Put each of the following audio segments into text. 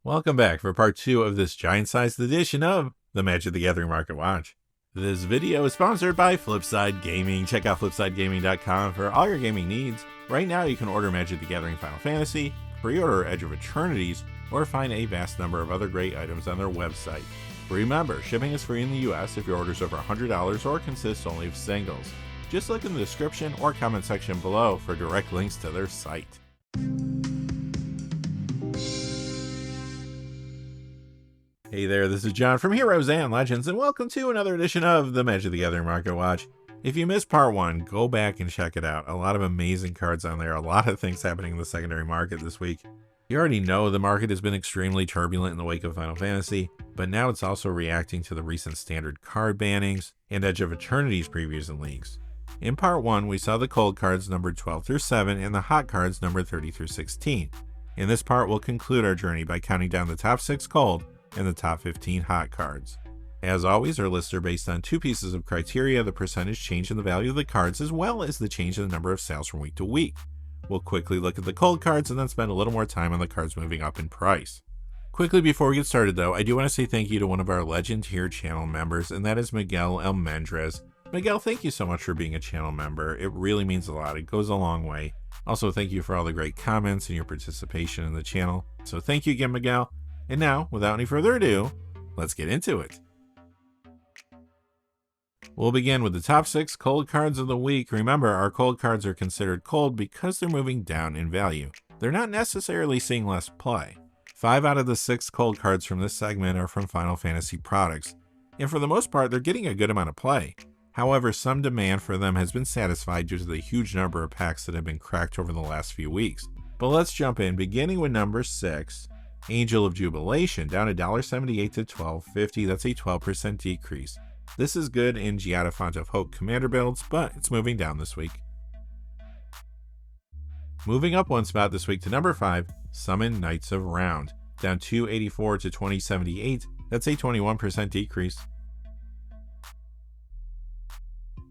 Welcome back for part 2 of this giant-sized edition of the Magic the Gathering Market Watch. This video is sponsored by Flipside Gaming. Check out flipsidegaming.com for all your gaming needs. Right now you can order Magic the Gathering Final Fantasy, pre-order Edge of Eternities, or find a vast number of other great items on their website. Remember, shipping is free in the US if your order is over $100 or consists only of singles. Just look in the description or comment section below for direct links to their site. Hey there, this is John from Heroes and Legends, and welcome to another edition of the Magic the Gathering Market Watch. If you missed part 1, go back and check it out. A lot of amazing cards on there, a lot of things happening in the secondary market this week. You already know the market has been extremely turbulent in the wake of Final Fantasy, but now it's also reacting to the recent standard card bannings and Edge of Eternities previews and leaks. In part 1, we saw the cold cards numbered 12 through 7 and the hot cards numbered 30 through 16. In this part, we'll conclude our journey by counting down the top 6 cold and the top 15 hot cards. As always, our lists are based on 2 pieces of criteria: the percentage change in the value of the cards, as well as the change in the number of sales from week to week. We'll quickly look at the cold cards and then spend a little more time on the cards moving up in price. Quickly before we get started though, I do want to say thank you to one of our Legend Tier channel members, and that is Miguel Almendras. Miguel, thank you so much for being a channel member. It really means a lot. It goes a long way. Also, thank you for all the great comments and your participation in the channel. So thank you again, Miguel. And now, without any further ado, let's get into it. We'll begin with the top 6 cold cards of the week. Remember, our cold cards are considered cold because they're moving down in value. They're not necessarily seeing less play. 5 out of the 6 cold cards from this segment are from Final Fantasy products, and for the most part, they're getting a good amount of play. However, some demand for them has been satisfied due to the huge number of packs that have been cracked over the last few weeks. But let's jump in, beginning with number 6. Angel of Jubilation, down $1.78 to $12.50. That's a 12% decrease. This is good in Giada Font of Hope commander builds, but it's moving down this week. Moving up 1 spot this week to number 5, Summon Knights of Round, down $2.84 to $20.78. That's a 21% decrease.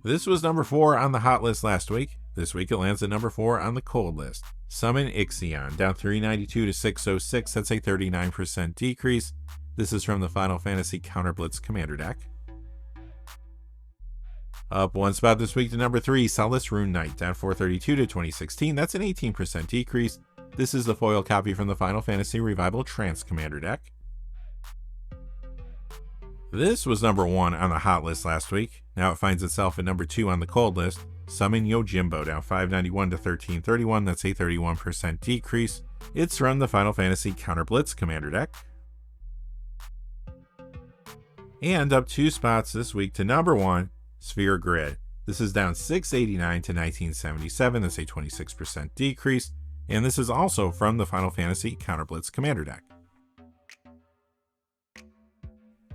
This was number 4 on the hot list last week. This week it lands at number 4 on the cold list. Summon Ixion, down $3.92 to $6.06. That's a 39% decrease. This is from the Final Fantasy Counter Blitz commander deck. Up 1 spot this week to number 3, Solace Rune Knight, down $4.32 to $20.16. That's an 18% decrease. This is the foil copy from the Final Fantasy Revival Trance commander deck. This was number 1 on the hot list last week. Now it finds itself at number 2 on the cold list. Summon Yojimbo, down $5.91 to $13.31. That's a 31% decrease. It's from the Final Fantasy Counter Blitz commander deck. And up 2 spots this week to number 1, Sphere Grid. This is down $6.89 to $19.77. That's a 26% decrease. And this is also from the Final Fantasy Counter Blitz commander deck.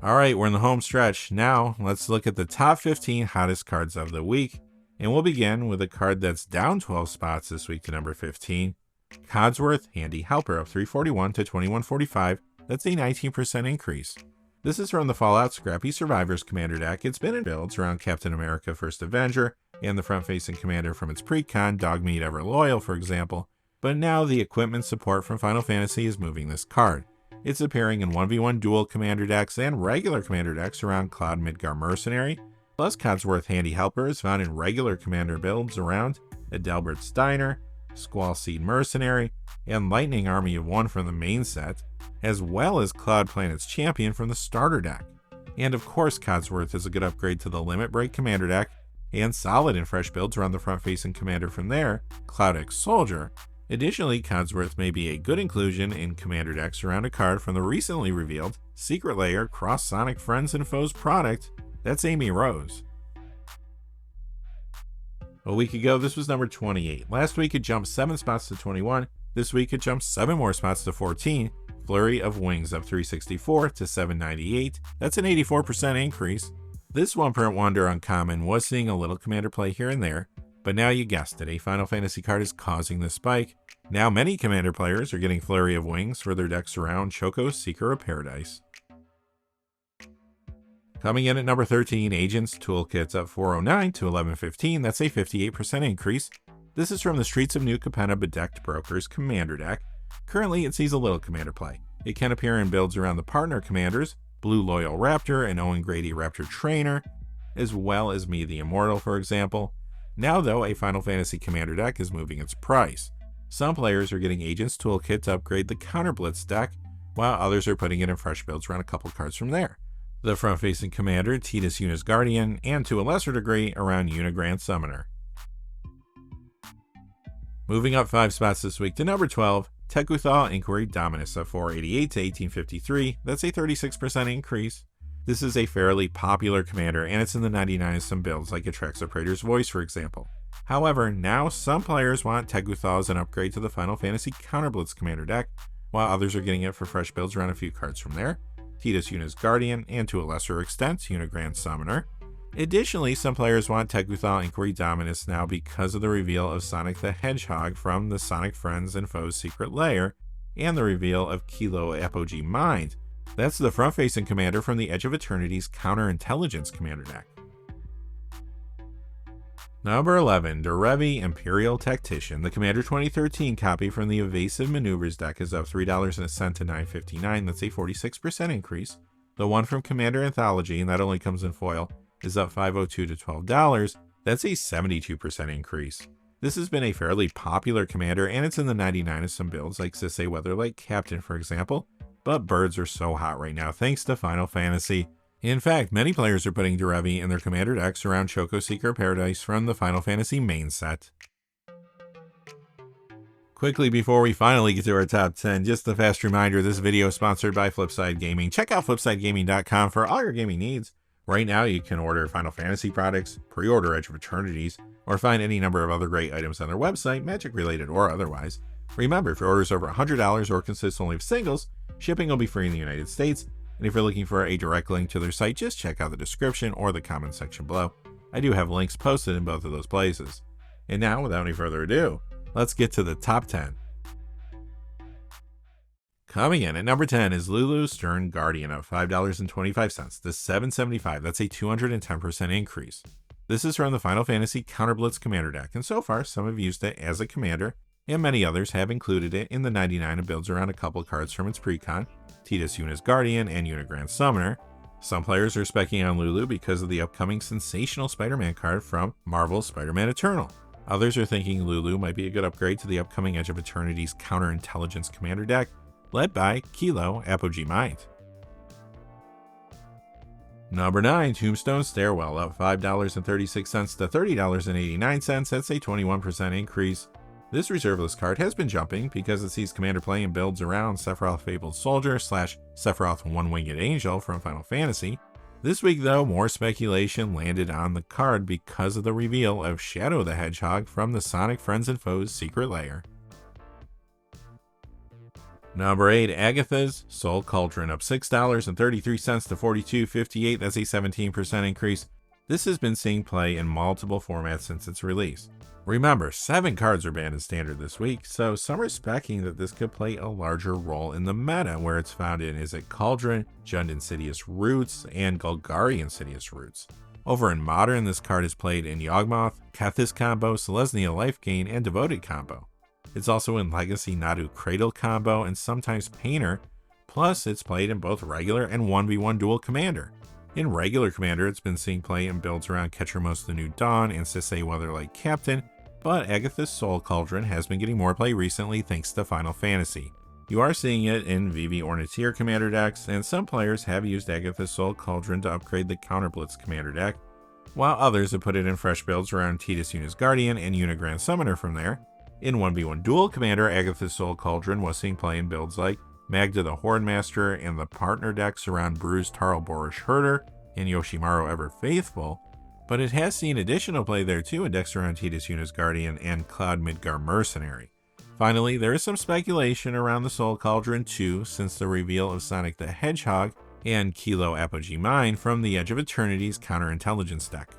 Alright, we're in the home stretch. Now, let's look at the top 15 hottest cards of the week. And we'll begin with a card that's down 12 spots this week to number 15. Codsworth Handy Helper, of $3.41 to $21.45. That's a 19% increase. This is from the Fallout Scrappy Survivors commander deck. It's been in builds around Captain America First Avenger and the front-facing commander from its pre-con, Dogmeat Ever Loyal, for example. But now the equipment support from Final Fantasy is moving this card. It's appearing in 1v1 dual commander decks and regular commander decks around Cloud Midgar Mercenary. Plus, Codsworth Handy Helper is found in regular commander builds around Adelbert Steiner, Squall Seed Mercenary, and Lightning Army of 1 from the main set, as well as Cloud Planet's Champion from the starter deck. And of course, Codsworth is a good upgrade to the Limit Break commander deck, and solid in fresh builds around the front-facing commander from there, Cloud X Soldier. Additionally, Codsworth may be a good inclusion in commander decks around a card from the recently revealed Secret Lair Cross Sonic Friends and Foes product. That's Amy Rose. A week ago, this was number 28. Last week, it jumped 7 spots to 21. This week, it jumped 7 more spots to 14. Flurry of Wings, up $3.64 to $7.98. That's an 84% increase. This one-print wonder uncommon was seeing a little commander play here and there, but now you guessed it, a Final Fantasy card is causing this spike. Now many commander players are getting Flurry of Wings for their decks around Choco, Seeker of Paradise. Coming in at number 13, Agents Toolkits, up $4.09 to $11.15. That's a 58% increase. This is from the Streets of New Capenna Bedecked Brokers commander deck. Currently, it sees a little commander play. It can appear in builds around the partner commanders, Blue Loyal Raptor and Owen Grady Raptor Trainer, as well as Me the Immortal, for example. Now though, a Final Fantasy Commander deck is moving its price. Some players are getting Agent's Toolkit to upgrade the Counter Blitz deck, while others are putting it in fresh builds around a couple cards from there. The front-facing commander, Tidus Una's Guardian, and to a lesser degree, around Unagrand Summoner. Moving up 5 spots this week to number 12, Teguthal Inquiry Dominus of 488 to 1853, that's a 36% increase. This is a fairly popular commander, and it's in the 99 in some builds like Atraxa Praetor's Voice, for example. However, now some players want Teguthal as an upgrade to the Final Fantasy Counterblitz commander deck, while others are getting it for fresh builds around a few cards from there. Tidus Una's Guardian, and to a lesser extent, Unagrand Summoner. Additionally, some players want Teguthal Inquiry Dominus now because of the reveal of Sonic the Hedgehog from the Sonic Friends and Foes Secret Lair, and the reveal of Kilo Apogee Mind. That's the front-facing commander from the Edge of Eternity's Counterintelligence commander deck. Number 11, Drave Imperial Tactician. The Commander 2013 copy from the Evasive Maneuvers deck is up $3 to $9.59. That's a 46% increase. The one from Commander Anthology, and that only comes in foil, is up $5.02 to $12. That's a 72% increase. This has been a fairly popular commander, and it's in the 99 of some builds like Sisay Weatherlight Captain, for example. But birds are so hot right now thanks to Final Fantasy. In fact, many players are putting Drave in their commander decks around Choco Seeker Paradise from the Final Fantasy main set. Quickly before we finally get to our top 10, just a fast reminder, this video is sponsored by Flipside Gaming. Check out flipsidegaming.com for all your gaming needs. Right now you can order Final Fantasy products, pre-order Edge of Eternities, or find any number of other great items on their website, magic related or otherwise. Remember, if your order is over $100 or consists only of singles, shipping will be free in the United States. And if you're looking for a direct link to their site, just check out the description or the comment section below. I do have links posted in both of those places. And now, without any further ado, let's get to the top 10. Coming in at number 10 is Lulu Stern Guardian of $5.25 to $7.75. That's a 210% increase. This is from the Final Fantasy Counterblitz commander deck, and so far some have used it as a commander, and many others have included it in the 99 and builds around a couple cards from its precon, Tidus Una's Guardian and Unagrand Summoner. Some players are speccing on Lulu because of the upcoming sensational Spider-Man card from Marvel's Spider-Man Eternal. Others are thinking Lulu might be a good upgrade to the upcoming Edge of Eternity's Counterintelligence commander deck, led by Kilo Apogee Mind. Number 9, Tombstone Stairwell, up $5.36 to $30.89. That's a 21% increase. This reserveless card has been jumping because it sees commander play and builds around Sephiroth Fabled Soldier / Sephiroth One-Winged Angel from Final Fantasy. This week though, more speculation landed on the card because of the reveal of Shadow the Hedgehog from the Sonic Friends and Foes Secret Lair. Number 8, Agatha's Soul Cauldron, up $6.33 to $42.58. That's a 17% increase. This has been seeing play in multiple formats since its release. Remember, 7 cards are banned in Standard this week, so some are speccing that this could play a larger role in the meta, where it's found in Izzet Cauldron, Jund Insidious Roots, and Golgari Insidious Roots. Over in Modern, this card is played in Yawgmoth, Kethis combo, Selesnya Life Gain, and Devoted combo. It's also in Legacy Nadu Cradle combo, and sometimes Painter, plus it's played in both regular and 1v1 dual commander. In regular commander, it's been seeing play in builds around Ketramos the New Dawn and Sisay Weatherlight Captain, but Agatha's Soul Cauldron has been getting more play recently thanks to Final Fantasy. You are seeing it in VV Orniteer commander decks, and some players have used Agatha's Soul Cauldron to upgrade the Counterblitz commander deck, while others have put it in fresh builds around Tidus Una's Guardian and Unagrand Summoner from there. In 1v1 dual commander, Agatha's Soul Cauldron was seeing play in builds like Magda the Hordemaster and the partner decks around Bruised Tarl Borish Herder and Yoshimaru Ever Faithful, but it has seen additional play there too in decks around Tidus Una's Guardian and Cloud Midgar Mercenary. Finally, there is some speculation around the Soul Cauldron too, since the reveal of Sonic the Hedgehog and Kilo Apogee Mind from the Edge of Eternity's Counterintelligence deck.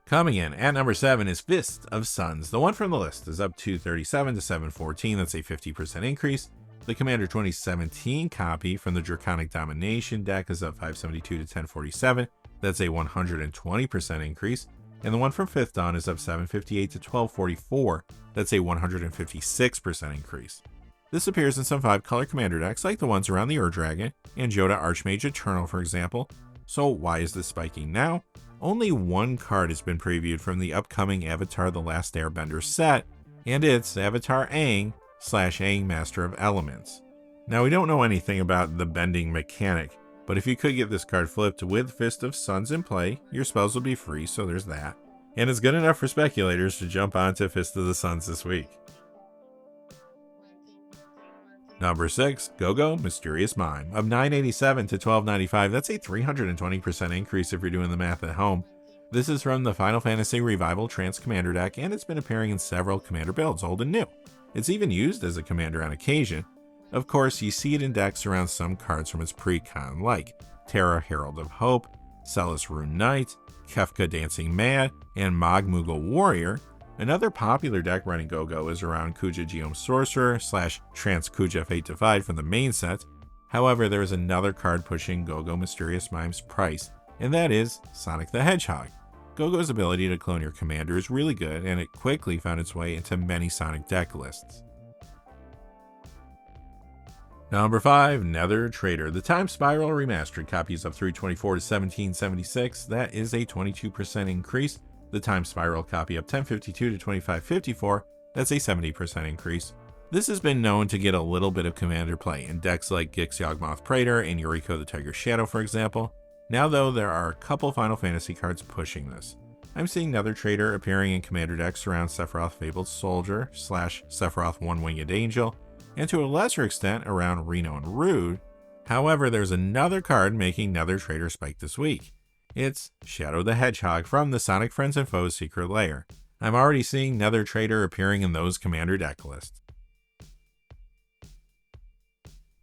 Coming in at number 7 is Fist of Suns. The one from the list is up $2.37 to $7.14. That's a 50% increase. The Commander 2017 copy from the Draconic Domination deck is up $5.72 to $10.47. That's a 120% increase. And the one from Fifth Dawn is up $7.58 to $12.44. That's a 156% increase. This appears in some 5-color commander decks like the ones around the Ur-Dragon and Jodah Archmage Eternal, for example. So why is this spiking now? Only one card has been previewed from the upcoming Avatar The Last Airbender set, and it's Avatar Aang/Aang Master of Elements. Now, we don't know anything about the bending mechanic, but if you could get this card flipped with Fist of Suns in play, your spells will be free, so there's that. And it's good enough for speculators to jump onto Fist of the Suns this week. Number 6, Go-Go Mysterious Mime. Of $9.87 to $12.95, that's a 320% increase if you're doing the math at home. This is from the Final Fantasy Revival Trance Commander deck, and it's been appearing in several commander builds, old and new. It's even used as a commander on occasion. Of course, you see it in decks around some cards from its pre-con, like Terra Herald of Hope, Celis Rune Knight, Kefka Dancing Mad, and Mog Moogle Warrior. Another popular deck running Go-Go is around Kuja Geom Sorcerer / Trance Kuja Fate Defied from the main set. However, there is another card pushing Go-Go Mysterious Mime's price, and that is Sonic the Hedgehog. Go-Go's ability to clone your commander is really good, and it quickly found its way into many Sonic deck lists. Number 5, Nether Trader. The Time Spiral Remastered copies of 324 to 1776. That is a 22% increase. The Time Spiral copy of 1052 to 2554, that's a 70% increase. This has been known to get a little bit of commander play in decks like Gix Yawgmoth Praetor and Yuriko the Tiger Shadow, for example. Now though, there are a couple Final Fantasy cards pushing this. I'm seeing Nether Trader appearing in commander decks around Sephiroth Fabled Soldier / Sephiroth One-Winged Angel, and to a lesser extent around Reno and Rude. However, there's another card making Nether Trader spike this week. It's Shadow the Hedgehog from the Sonic Friends and Foes Secret Lair. I'm already seeing Nether Trader appearing in those commander deck lists.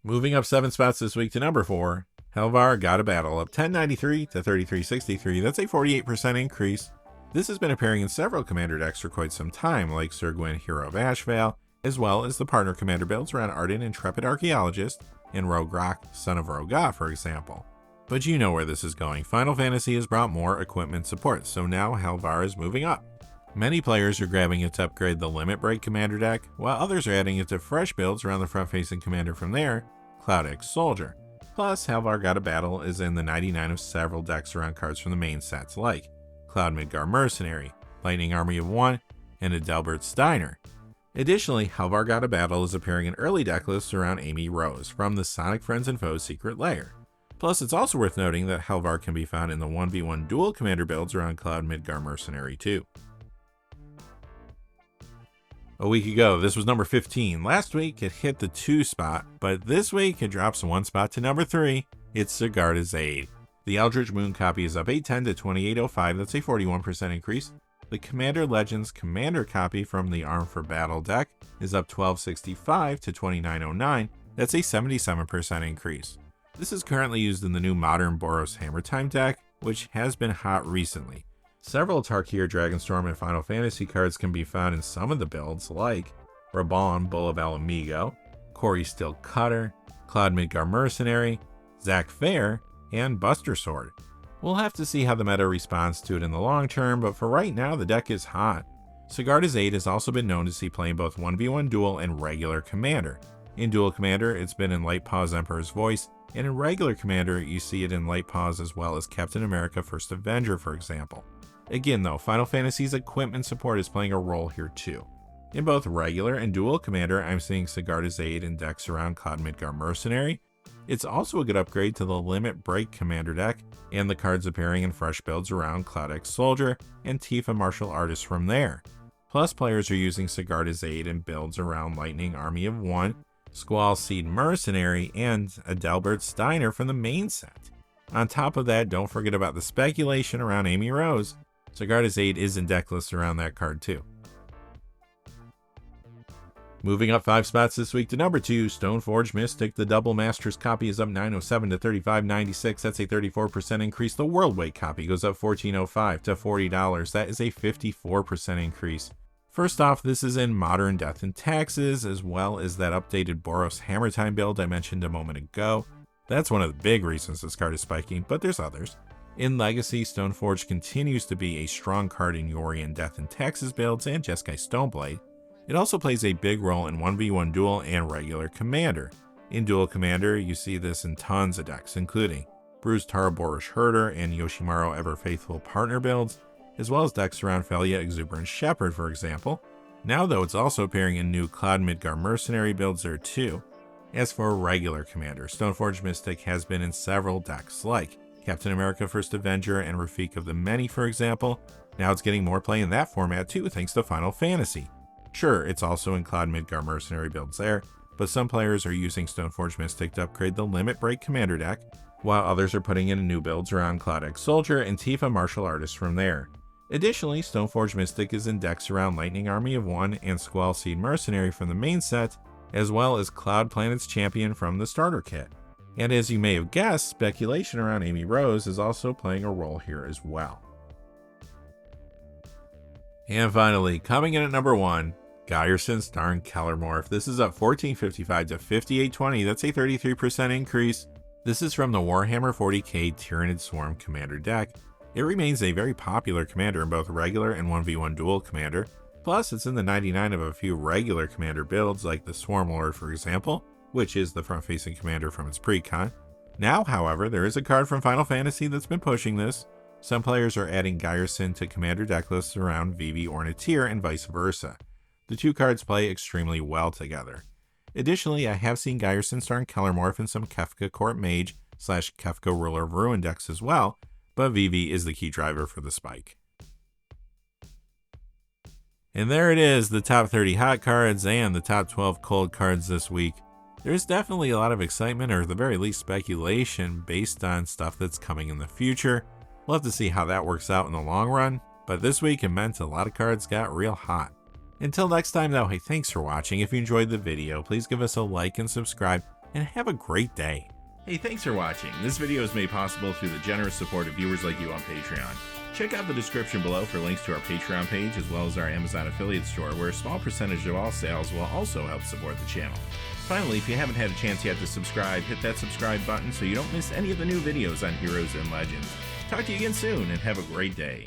Moving up 7 spots this week to number 4, Helvar God of Battle up 1093 to 3363. That's a 48% increase. This has been appearing in several commander decks for quite some time, like Sir Gwyn Hero of Ashvale, as well as the partner commander builds around Arden Intrepid Archaeologist and Rogue Rock Son of Roga, for example. But you know where this is going. Final Fantasy has brought more equipment support, so now Helvar is moving up. Many players are grabbing it to upgrade the Limit Break commander deck, while others are adding it to fresh builds around the front-facing commander from there, Cloud X Soldier. Plus, Helvar God of Battle is in the 99 of several decks around cards from the main sets, like Cloud Midgar Mercenary, Lightning Army of One, and Adelbert Steiner. Additionally, Helvar God of Battle is appearing in early deck lists around Amy Rose from the Sonic Friends and Foes Secret Lair. Plus, it's also worth noting that Helvar can be found in the 1v1 dual commander builds around Cloud Midgar Mercenary too. A week ago, this was number 15. Last week, it hit the 2 spot, but this week, it drops 1 spot to number 3. It's Sigarda's Aid. The Eldritch Moon copy is up 810 to 2805. That's a 41% increase. The Commander Legends Commander copy from the Arm for Battle deck is up 1265 to 2909. That's a 77% increase. This is currently used in the new modern Boros Hammer Time deck, which has been hot recently. Several Tarkir Dragonstorm and Final Fantasy cards can be found in some of the builds, like Raban, Bull of Alamigo, Corey Steel Cutter, Cloud Midgar Mercenary, Zack Fair, and Buster Sword. We'll have to see how the meta responds to it in the long term, but for right now, the deck is hot. Sigarda's Aid has also been known to see play in both 1v1 dual and regular commander. In dual commander, it's been in Light Paws Emperor's Voice, and in regular commander, you see it in Light Paws as well as Captain America First Avenger, for example. Again though, Final Fantasy's equipment support is playing a role here too. In both regular and dual commander, I'm seeing Sigarda's Aid in decks around Cloud Midgar Mercenary. It's also a good upgrade to the Limit Break commander deck, and the cards appearing in fresh builds around Cloud X Soldier and Tifa Martial Artist from there. Plus, players are using Sigarda's Aid in builds around Lightning Army of One, Squall Seed Mercenary, and Adelbert Steiner from the main set. On top of that, don't forget about the speculation around Amy Rose. Sigarda's Aid is in deck lists around that card too. Moving up 5 spots this week to number 2, Stoneforge Mystic. The Double Masters copy is up 907 to 3596. That's a 34% increase. The World Weight copy goes up 1405 to $40. That is a 54% increase. First off, this is in Modern Death and Taxes, as well as that updated Boros Hammer Time build I mentioned a moment ago. That's one of the big reasons this card is spiking, but there's others. In Legacy, Stoneforge continues to be a strong card in Yori and Death and Taxes builds and Jeskai Stoneblade. It also plays a big role in 1v1 duel and regular commander. In duel commander, you see this in tons of decks, including Bruised Taraborish Herder and Yoshimaru Ever Faithful partner builds, as well as decks around Felia Exuberant Shepherd, for example. Now though, it's also appearing in new Cloud Midgar Mercenary builds there too. As for regular commander, Stoneforge Mystic has been in several decks like Captain America First Avenger and Rafik of the Many, for example. Now it's getting more play in that format too, thanks to Final Fantasy. Sure, it's also in Cloud Midgar Mercenary builds there, but some players are using Stoneforge Mystic to upgrade the Limit Break commander deck, while others are putting in new builds around Cloud X Soldier and Tifa Martial Artist from there. Additionally, Stoneforge Mystic is in decks around Lightning Army of One and Squall Seed Mercenary from the main set, as well as Cloud Planet's Champion from the starter kit. And as you may have guessed, speculation around Amy Rose is also playing a role here as well. And finally, coming in at number 1, Gyerson Starn Kellermorph. This is up 1455 to 5820. That's a 33% increase. This is from the Warhammer 40k Tyrannid Swarm commander deck. It remains a very popular commander in both regular and 1v1 duel commander. Plus, it's in the 99 of a few regular commander builds like the Swarm Lord, for example, which is the front-facing commander from its pre-con. Now, however, there is a card from Final Fantasy that's been pushing this. Some players are adding Gyerson to commander deck lists around Vivi or Natir and vice versa. The two cards play extremely well together. Additionally, I have seen Gyerson Starn Kellermorph in some Kefka Court Mage / Kefka Ruler of Ruin decks as well, but Vivi is the key driver for the spike. And there it is, the top 30 hot cards and the top 12 cold cards this week. There's definitely a lot of excitement, or at the very least speculation, based on stuff that's coming in the future. We'll have to see how that works out in the long run, but this week it meant a lot of cards got real hot. Until next time though, hey, thanks for watching. If you enjoyed the video, please give us a like and subscribe, and have a great day. Hey, thanks for watching. This video is made possible through the generous support of viewers like you on Patreon. Check out the description below for links to our Patreon page, as well as our Amazon affiliate store, where a small percentage of all sales will also help support the channel. Finally, if you haven't had a chance yet to subscribe, hit that subscribe button so you don't miss any of the new videos on Heroes and Legends. Talk to you again soon, and have a great day.